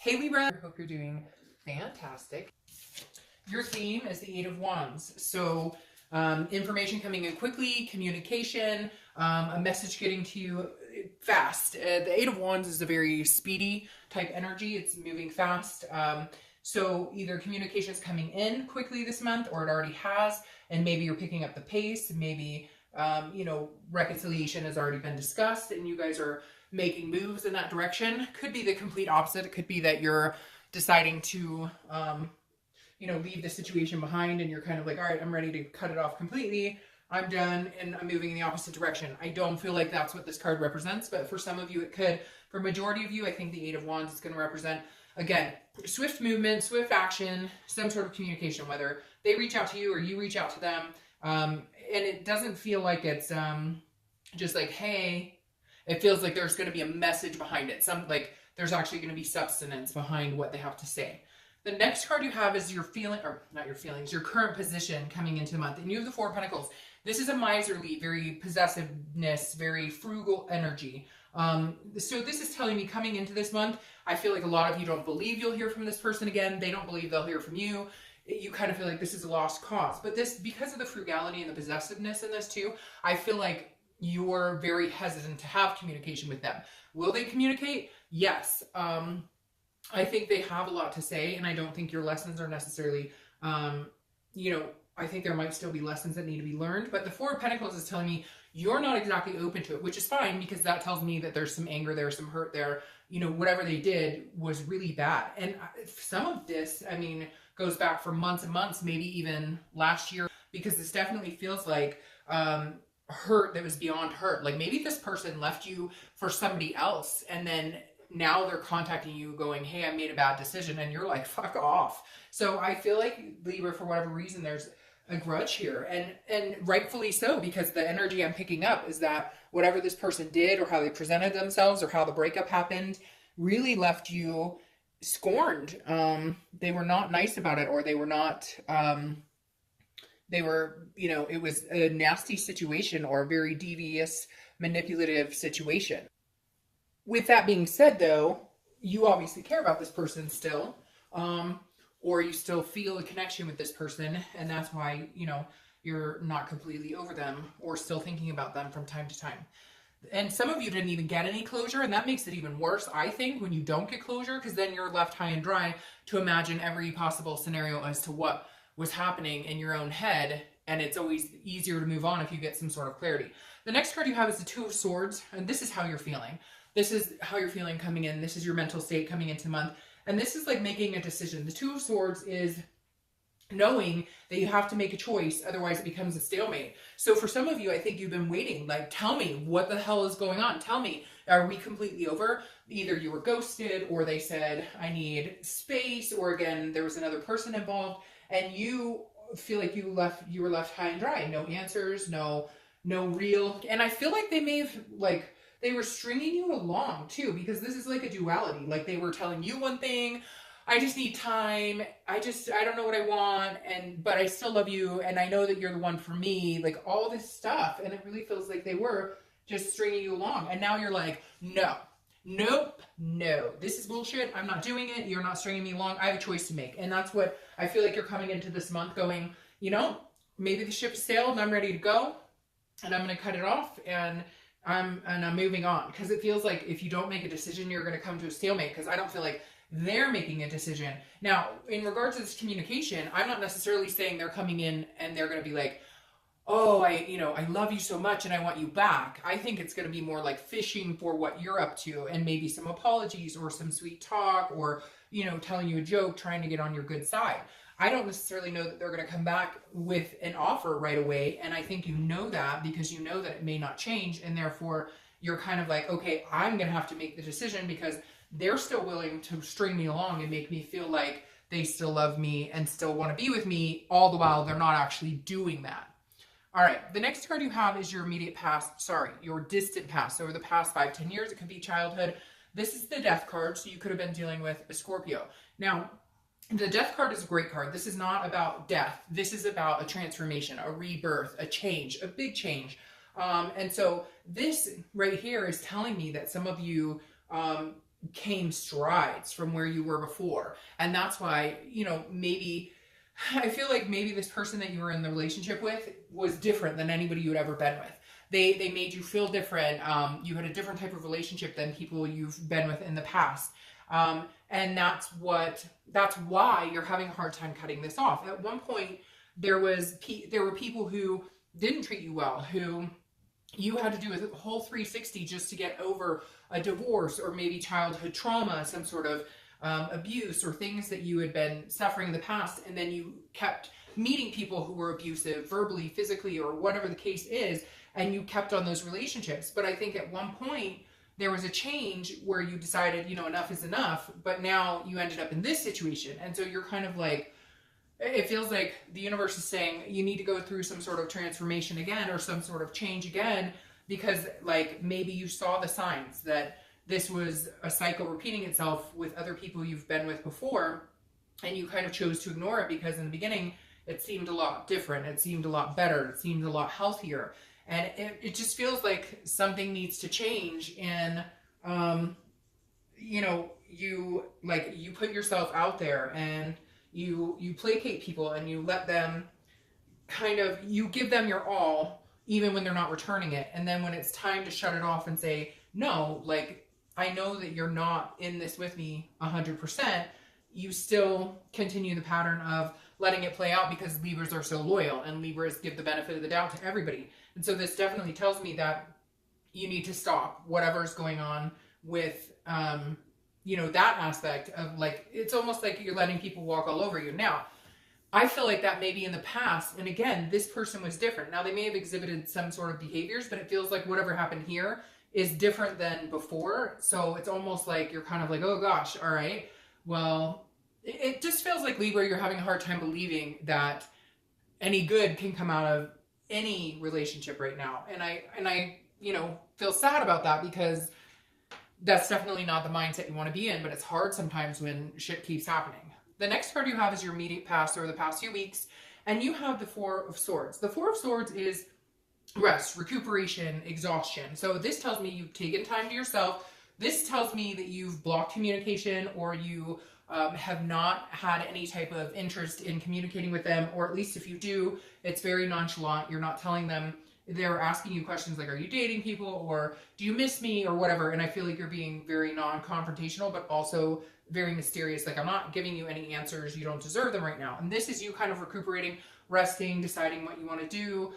Hey Libra, I hope you're doing fantastic. Your theme is the Eight of Wands. So information coming in quickly, communication, a message getting to you fast. The Eight of Wands is a very speedy type energy. It's moving fast. So either communication is coming in quickly this month, or it already has, and maybe you're picking up the pace. Maybe, reconciliation has already been discussed and you guys are making moves in that direction. Could be the complete opposite. It could be that you're deciding to, leave the situation behind and you're kind of like, all right, I'm ready to cut it off completely. I'm done and I'm moving in the opposite direction. I don't feel like that's what this card represents, but for some of you it could. For majority of you, I think the Eight of Wands is going to represent, again, swift movement, swift action, some sort of communication, whether they reach out to you or you reach out to them. And it doesn't feel like it's just like, hey, it feels like there's going to be a message behind it. There's actually going to be substance behind what they have to say. The next card you have is your feeling, or not your feelings, your current position coming into the month. And you have the Four of Pentacles. This is a miserly, very possessiveness, very frugal energy. So this is telling me coming into this month, I feel like a lot of you don't believe you'll hear from this person again. They don't believe they'll hear from you. You kind of feel like this is a lost cause. But this, because of the frugality and the possessiveness in this too, I feel like you're very hesitant to have communication with them. Will they communicate? Yes. I think they have a lot to say, and I don't think your lessons are necessarily, I think there might still be lessons that need to be learned, but the Four of Pentacles is telling me you're not exactly open to it, which is fine, because that tells me that there's some anger there, some hurt there. Whatever they did was really bad. And some of this, goes back for months and months, maybe even last year, because this definitely feels like hurt that was beyond hurt. Like maybe this person left you for somebody else, and then now they're contacting you going, hey, I made a bad decision, and you're like, fuck off. So I feel like Libra, for whatever reason, there's a grudge here, and rightfully so, because the energy I'm picking up is that whatever this person did or how they presented themselves or how the breakup happened really left you scorned. They were not nice about it, or they were not, it was a nasty situation or a very devious, manipulative situation. With that being said, though, you obviously care about this person still, or you still feel a connection with this person, and that's why, you're not completely over them or still thinking about them from time to time. And some of you didn't even get any closure, and that makes it even worse, I think, when you don't get closure, because then you're left high and dry to imagine every possible scenario as to what was happening in your own head, and it's always easier to move on if you get some sort of clarity. The next card you have is the Two of Swords, and this is how you're feeling. This is how you're feeling coming in. This is your mental state coming into the month. And this is like making a decision. The Two of Swords is knowing that you have to make a choice, otherwise it becomes a stalemate. So for some of you, I think you've been waiting, like, tell me what the hell is going on. Tell me, are we completely over? Either you were ghosted, or they said, I need space, or again, there was another person involved, and you feel like you were left high and dry. No answers, no real, and I feel like they may have, they were stringing you along too, because this is like a duality. Like they were telling you one thing, I just need time, I don't know what I want, but I still love you, and I know that you're the one for me, like all this stuff, and it really feels like they were just stringing you along, and now you're like, no, this is bullshit, I'm not doing it, you're not stringing me along, I have a choice to make. And that's what I feel like you're coming into this month going, maybe the ship sailed and I'm ready to go, and I'm going to cut it off, and I'm moving on, because it feels like if you don't make a decision, you're going to come to a stalemate, because I don't feel like they're making a decision. Now, in regards to this communication, I'm not necessarily saying they're coming in and they're going to be like, oh, I love you so much and I want you back. I think it's going to be more like fishing for what you're up to, and maybe some apologies or some sweet talk, or, telling you a joke, trying to get on your good side. I don't necessarily know that they're going to come back with an offer right away, and I think you know that because you know that it may not change, and therefore you're kind of like, okay, I'm going to have to make the decision, because they're still willing to string me along and make me feel like they still love me and still want to be with me, all the while they're not actually doing that. All right, the next card you have is your immediate past, your distant past. So over the past 5-10 years, it could be childhood. This is the Death card, so you could have been dealing with a Scorpio. Now, the Death card is a great card. This is not about death. This is about a transformation, a rebirth, a change, a big change. And so this right here is telling me that some of you came strides from where you were before. And that's why, you know, maybe I feel like maybe this person that you were in the relationship with was different than anybody you had ever been with. They made you feel different. You had a different type of relationship than people you've been with in the past. And that's why you're having a hard time cutting this off. At one point, there were people who didn't treat you well, who you had to do a whole 360 just to get over a divorce or maybe childhood trauma, some sort of abuse or things that you had been suffering in the past. And then you kept meeting people who were abusive verbally, physically, or whatever the case is, and you kept on those relationships. But I think at one point there was a change where you decided, you know, enough is enough, but now you ended up in this situation. And so you're kind of like, it feels like the universe is saying you need to go through some sort of transformation again or some sort of change again, because like maybe you saw the signs that this was a cycle repeating itself with other people you've been with before, and you kind of chose to ignore it because in the beginning it seemed a lot different, it seemed a lot better, it seemed a lot healthier. And it just feels like something needs to change. And, you know, you put yourself out there and you placate people and you let them you give them your all, even when they're not returning it. And then when it's time to shut it off and say, no, like, I know that you're not in this with me 100%, you still continue the pattern of letting it play out because Libras are so loyal and Libras give the benefit of the doubt to everybody. And so this definitely tells me that you need to stop whatever's going on with, you know, that aspect of like, it's almost like you're letting people walk all over you. Now, I feel like that maybe in the past, and again, this person was different. Now, they may have exhibited some sort of behaviors, but it feels like whatever happened here is different than before. So it's almost like you're kind of like, oh gosh, all right, well, it just feels like Libra, you're having a hard time believing that any good can come out of any relationship right now. And I, you know, feel sad about that because that's definitely not the mindset you want to be in, but it's hard sometimes when shit keeps happening. The next card you have is your immediate past or the past few weeks, and you have the Four of Swords. The Four of Swords is rest, recuperation, exhaustion. So this tells me you've taken time to yourself. This tells me that you've blocked communication, or you have not had any type of interest in communicating with them, or at least if you do, it's very nonchalant. You're not telling them. They're asking you questions like, are you dating people, or do you miss me, or whatever. And I feel like you're being very non-confrontational, but also very mysterious. Like, I'm not giving you any answers. You don't deserve them right now. And this is you kind of recuperating, resting, deciding what you want to do.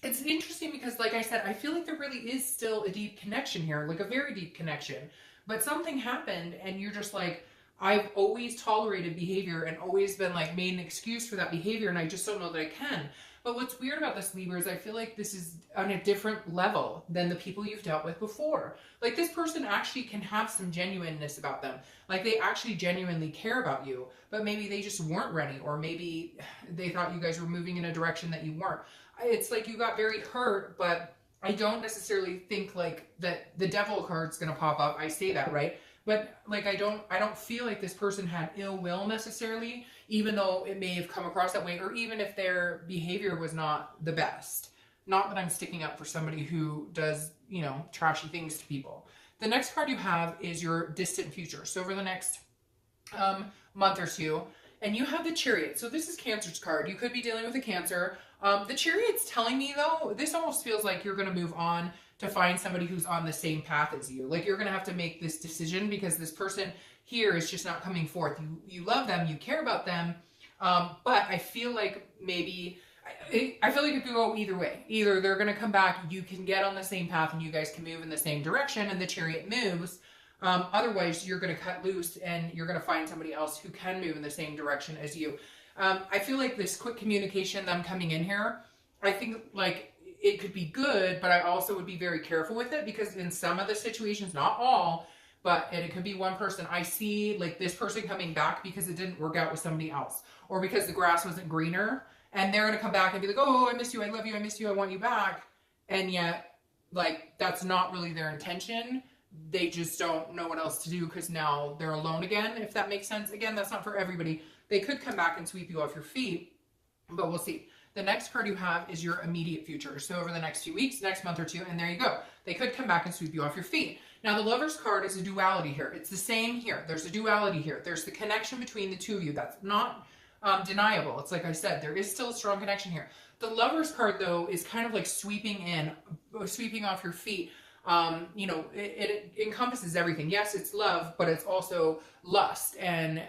It's interesting because, like I said, I feel like there really is still a deep connection here, like a very deep connection. But something happened and you're just like, I've always tolerated behavior and always been like made an excuse for that behavior, and I just don't know that I can. But what's weird about this, Libra, is I feel like this is on a different level than the people you've dealt with before. Like, this person actually can have some genuineness about them. Like, they actually genuinely care about you, but maybe they just weren't ready, or maybe they thought you guys were moving in a direction that you weren't. It's like you got very hurt, but I don't necessarily think like that the devil card's going to pop up. I say that, right? But like, I don't feel like this person had ill will necessarily, even though it may have come across that way, or even if their behavior was not the best. Not that I'm sticking up for somebody who does, you know, trashy things to people. The next card you have is your distant future. So over the next month or two, and you have the Chariot. So this is Cancer's card. You could be dealing with a Cancer. The Chariot's telling me, though, this almost feels like you're going to move on to find somebody who's on the same path as you. Like, you're going to have to make this decision because this person here is just not coming forth. You love them, you care about them, but I feel like maybe, I feel like it could go either way. Either they're going to come back, you can get on the same path and you guys can move in the same direction and the Chariot moves. Otherwise, you're going to cut loose and you're going to find somebody else who can move in the same direction as you. I feel like this quick communication, them coming in here, I think like it could be good, but I also would be very careful with it because in some of the situations, not all, but and it could be one person. I see like this person coming back because it didn't work out with somebody else, or because the grass wasn't greener, and they're going to come back and be like, oh, I miss you, I love you, I miss you, I want you back. And yet, like, that's not really their intention. They just don't know what else to do because now they're alone again, if that makes sense. Again, that's not for everybody. They could come back and sweep you off your feet, but we'll see. The next card you have is your immediate future. So over the next few weeks, next month or two, and there you go. They could come back and sweep you off your feet. Now, the Lover's card is a duality here. It's the same here. There's a duality here. There's the connection between the two of you. That's not deniable. It's like I said, there is still a strong connection here. The Lover's card, though, is kind of like sweeping off your feet. You know, it encompasses everything. Yes, it's love, but it's also lust and,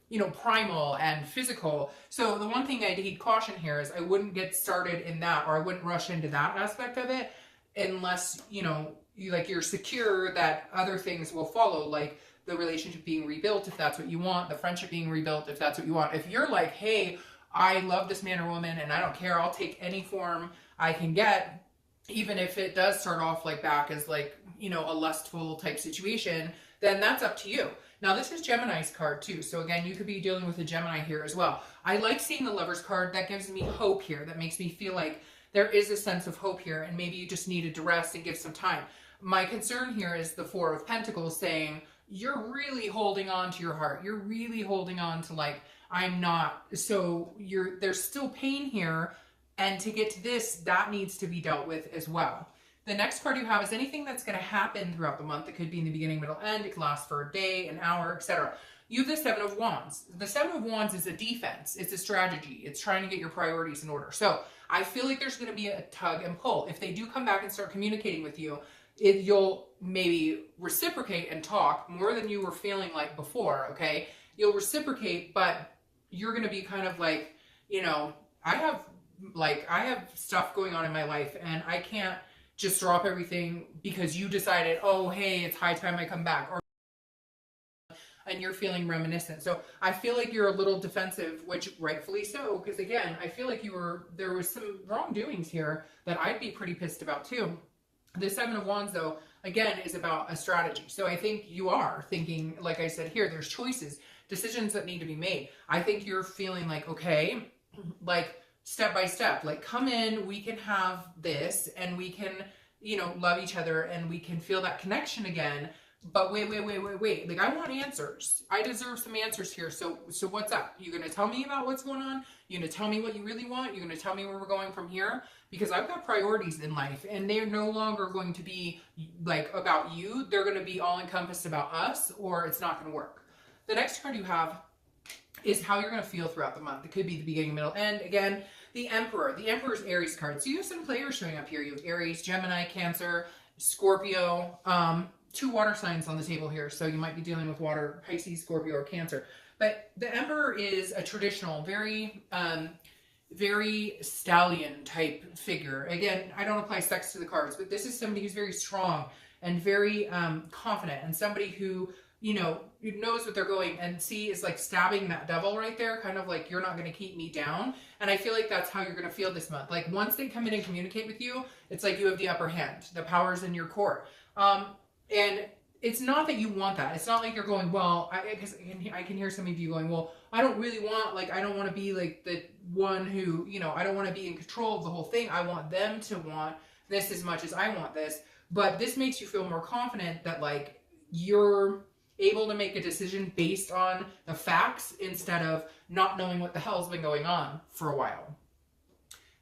you know, primal and physical. So the one thing I need caution here is I wouldn't get started in that, or I wouldn't rush into that aspect of it unless, you know, you're secure that other things will follow, like the relationship being rebuilt, if that's what you want, the friendship being rebuilt, if that's what you want. If you're like, hey, I love this man or woman and I don't care, I'll take any form I can get, even if it does start off like back as like, you know, a lustful type situation, then that's up to you. Now, this is Gemini's card too. So again, you could be dealing with a Gemini here as well. I like seeing the Lover's card. That gives me hope here. That makes me feel like there is a sense of hope here, and maybe you just needed to rest and give some time. My concern here is the Four of Pentacles saying, you're really holding on to your heart. You're really holding on to like, I'm not. So there's still pain here. And to get to this, that needs to be dealt with as well. The next card you have is anything that's going to happen throughout the month. It could be in the beginning, middle, end. It could last for a day, an hour, etc. You have the Seven of Wands. The Seven of Wands is a defense. It's a strategy. It's trying to get your priorities in order. So I feel like there's going to be a tug and pull. If they do come back and start communicating with you, you'll maybe reciprocate and talk more than you were feeling like before, okay? You'll reciprocate, but you're going to be kind of like, you know, I have stuff going on in my life and I can't just drop everything because you decided, oh, hey, it's high time I come back, or and you're feeling reminiscent. So I feel like you're a little defensive, which rightfully so, because again, I feel like there was some wrongdoings here that I'd be pretty pissed about too. The Seven of Wands, though, again, is about a strategy. So I think you are thinking, like I said here, there's choices, decisions that need to be made. I think you're feeling like, okay, like step by step, like come in, we can have this and we can, you know, love each other and we can feel that connection again. But wait. Like, I want answers. I deserve some answers here. So what's up? You gonna tell me about what's going on? You gonna tell me what you really want? You gonna tell me where we're going from here? Because I've got priorities in life, and they're no longer going to be like about you. They're gonna be all encompassed about us, or it's not gonna work. The next card you have is how you're gonna feel throughout the month. It could be the beginning, middle, end. Again, the Emperor. The Emperor's Aries card. So you have some players showing up here. You have Aries, Gemini, Cancer, Scorpio. 2 water signs on the table here, so you might be dealing with water, Pisces, Scorpio, or Cancer. But the Emperor is a traditional, very stallion type figure. Again, I don't apply sex to the cards, but this is somebody who's very strong and very confident, and somebody who, you know, knows what they're going, and is like stabbing that devil right there, kind of like, you're not going to keep me down. And I feel like that's how you're going to feel this month. Like, once they come in and communicate with you, it's like you have the upper hand. The power's in your court. And it's not that you want that. It's not like you're going, well, because I can hear some of you going, well, I don't really want, like, I don't want to be like the one who, you know, I don't want to be in control of the whole thing. I want them to want this as much as I want this. But this makes you feel more confident that, like, you're able to make a decision based on the facts instead of not knowing what the hell's been going on for a while.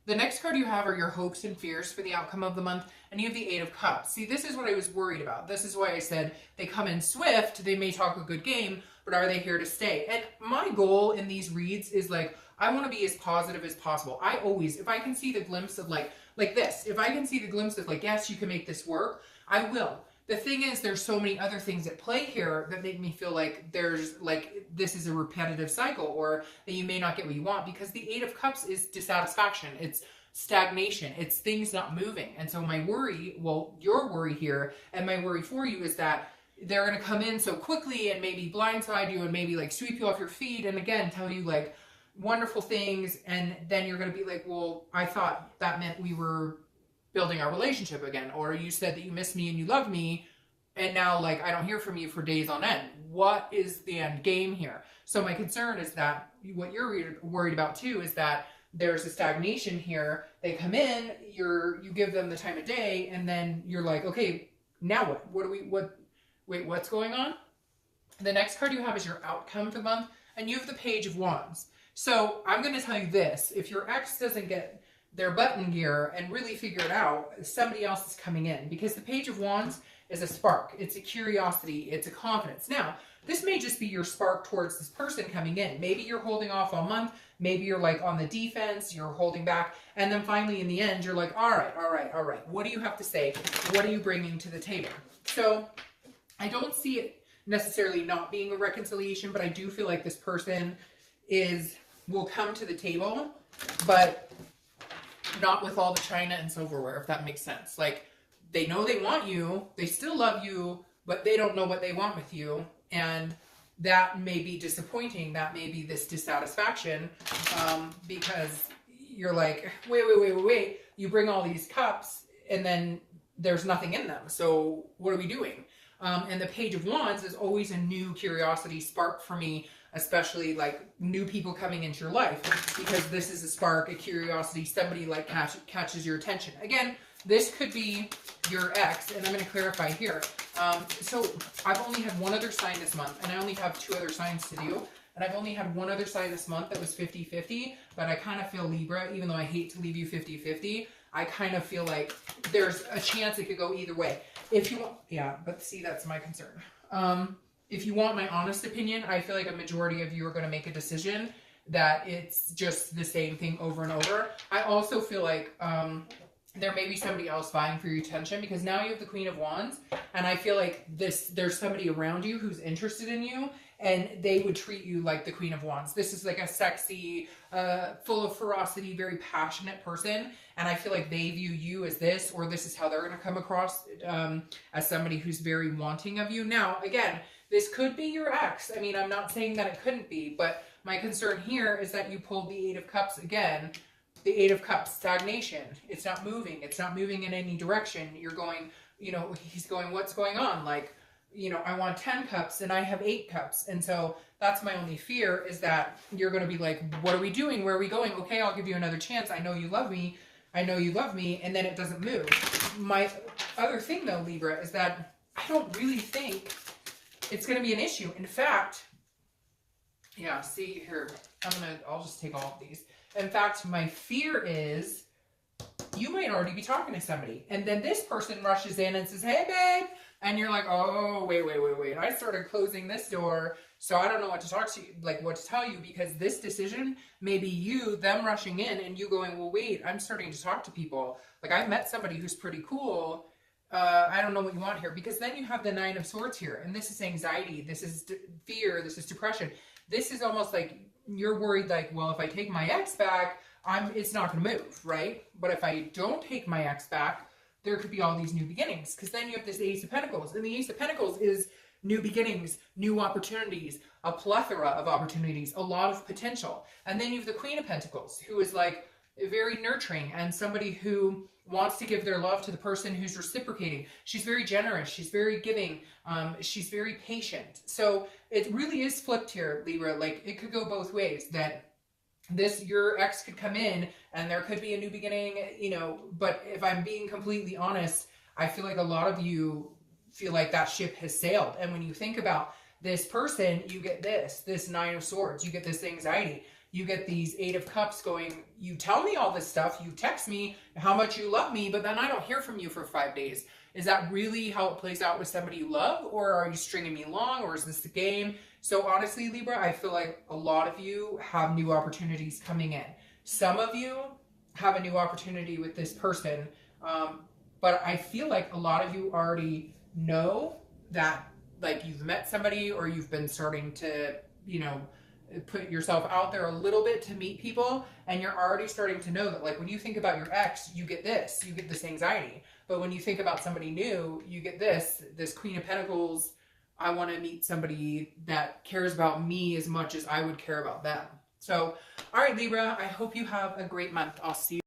The next card you have are your hopes and fears for the outcome of the month, and you have the Eight of Cups. See, this is what I was worried about. This is why I said they come in swift, they may talk a good game, but are they here to stay? And my goal in these reads is like, I want to be as positive as possible. I always, if I can see the glimpse of like this, if I can see the glimpse of like, yes, you can make this work, I will. The thing is, there's so many other things at play here that make me feel like there's like, this is a repetitive cycle, or that you may not get what you want, because the Eight of Cups is dissatisfaction. It's stagnation. It's things not moving. And so my worry, well, your worry here and my worry for you is that they're going to come in so quickly and maybe blindside you and maybe like sweep you off your feet and again, tell you like wonderful things. And then you're going to be like, well, I thought that meant we were building our relationship again, or you said that you miss me and you love me, and now like I don't hear from you for days on end. What is the end game here? So my concern is that what you're worried about too is that there's a stagnation here. They come in, you give them the time of day, and then you're like, okay, now what? What's going on? The next card you have is your outcome for the month, and you have the Page of Wands. So I'm going to tell you this: if your ex doesn't get their butt in gear and really figure it out, somebody else is coming in, because the Page of Wands is a spark. It's a curiosity. It's a confidence. Now, this may just be your spark towards this person coming in. Maybe you're holding off all month. Maybe you're like on the defense, you're holding back. And then finally in the end, you're like, all right. What do you have to say? What are you bringing to the table? So I don't see it necessarily not being a reconciliation, but I do feel like this person will come to the table, but not with all the china and silverware, if that makes sense. Like, they know they want you, they still love you, but they don't know what they want with you. And that may be disappointing. That may be this dissatisfaction, because you're like, wait. You bring all these cups and then there's nothing in them. So what are we doing? And the Page of Wands is always a new curiosity spark for me, especially like new people coming into your life, because this is a spark, a curiosity, somebody like catches your attention. Again, this could be your ex, and I'm going to clarify here. So I've only had one other sign this month, and I only have 2 other signs to do. And I've only had one other sign this month that was 50-50, but I kind of feel Libra, even though I hate to leave you 50-50, I kind of feel like there's a chance it could go either way. If you want, yeah, but see, that's my concern. If you want my honest opinion, I feel like a majority of you are going to make a decision that it's just the same thing over and over. I also feel like there may be somebody else vying for your attention, because now you have the Queen of Wands, and I feel like there's somebody around you who's interested in you, and they would treat you like the Queen of Wands. This is like a sexy, full of ferocity, very passionate person, and I feel like they view you as this, or this is how they're going to come across, as somebody who's very wanting of you. Now, again, this could be your ex. I mean, I'm not saying that it couldn't be, but my concern here is that you pulled the 8 of Cups again. The 8 of Cups, stagnation. It's not moving. It's not moving in any direction. You're going, he's going, what's going on? Like, I want 10 cups and I have 8 cups. And so that's my only fear, is that you're going to be like, what are we doing? Where are we going? Okay, I'll give you another chance. I know you love me. I know you love me. And then it doesn't move. My other thing though, Libra, is that I don't really think it's going to be an issue. In fact, yeah, see here, I'll just take all of these. In fact, my fear is you might already be talking to somebody, and then this person rushes in and says, hey, babe. And you're like, oh, wait. I started closing this door, so I don't know what to talk to you, like what to tell you, because this decision may be them rushing in and you going, well, wait, I'm starting to talk to people. Like, I've met somebody who's pretty cool. I don't know what you want here, because then you have the 9 of Swords here, and this is anxiety. This is fear. This is depression. This is almost like you're worried, like, well, if I take my ex back, it's not going to move, right? But if I don't take my ex back, there could be all these new beginnings, because then you have this Ace of Pentacles, and the Ace of Pentacles is new beginnings, new opportunities, a plethora of opportunities, a lot of potential. And then you have the Queen of Pentacles, who is like very nurturing and somebody who wants to give their love to the person who's reciprocating. She's very generous. She's very giving. She's very patient. So it really is flipped here, Libra. Like, it could go both ways, that your ex could come in and there could be a new beginning, but if I'm being completely honest, I feel like a lot of you feel like that ship has sailed. And when you think about this person, you get this 9 of Swords, you get this anxiety. You get these 8 of Cups going, you tell me all this stuff, you text me how much you love me, but then I don't hear from you for 5 days. Is that really how it plays out with somebody you love? Or are you stringing me along? Or is this the game? So honestly, Libra, I feel like a lot of you have new opportunities coming in. Some of you have a new opportunity with this person. But I feel like a lot of you already know that, like, you've met somebody, or you've been starting to, put yourself out there a little bit to meet people, and you're already starting to know that, like, when you think about your ex, you get this anxiety. But when you think about somebody new, you get this Queen of Pentacles. I want to meet somebody that cares about me as much as I would care about them. So, all right, Libra, I hope you have a great month. I'll see you.